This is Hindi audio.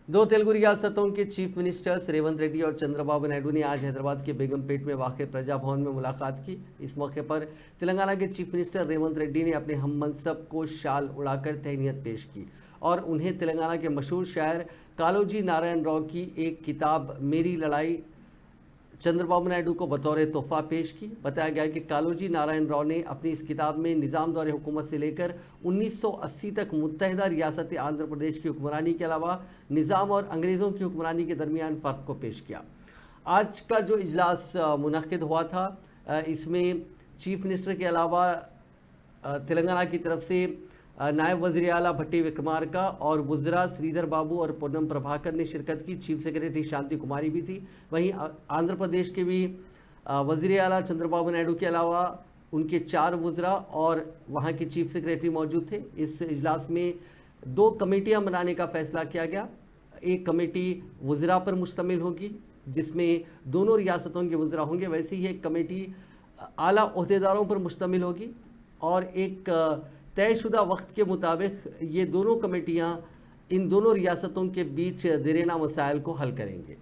दो तेलुगु रियासतों के चीफ मिनिस्टर्स रेवंत रेड्डी और चंद्रबाबू नायडू ने आज हैदराबाद के बेगमपेट में वाक़ प्रजा भवन में मुलाकात की। इस मौके पर तेलंगाना के चीफ मिनिस्टर रेवंत रेड्डी ने अपने हम मनसब को शाल उड़ाकर तहनीयत पेश की और उन्हें तेलंगाना के मशहूर शायर कालोजी नारायण राव की एक किताब मेरी लड़ाई चंद्रबाबू नायडू को बतौर तोहफा पेश की। बताया गया कि कालोजी नारायण राव ने अपनी इस किताब में निज़ाम दौर हुकूमत से लेकर 1980 तक मुत्तहिदा रियासत आंध्र प्रदेश की हुक्मरानी के अलावा निज़ाम और अंग्रेज़ों की हुक्मरानी के दरमियान फ़र्क को पेश किया। आज का जो इजलास मुनक़िद हुआ था, इसमें चीफ मिनिस्टर के अलावा तेलंगाना की तरफ से नायब वज़ीर आला भट्टी विक्रमार्का और वुज़रा श्रीधर बाबू और पूनम प्रभाकर ने शिरकत की। चीफ सेक्रेटरी शांति कुमारी भी थी। वहीं आंध्र प्रदेश के भी वज़ीर आला चंद्रबाबू नायडू के अलावा उनके 4 वुज़रा और वहां के चीफ सेक्रेटरी मौजूद थे। इस इजलास में 2 कमेटियां बनाने का फैसला किया गया। एक कमेटी वुज़रा पर मुश्तमिल होगी जिसमें दोनों रियासतों के वुज़रा होंगे, वैसे ही एक कमेटी आला ओहदेदारों पर मुश्तमिल होगी और एक तयशुदा वक्त के मुताबिक ये दोनों कमेटियां इन दोनों रियासतों के बीच दरीना मसाइल को हल करेंगे।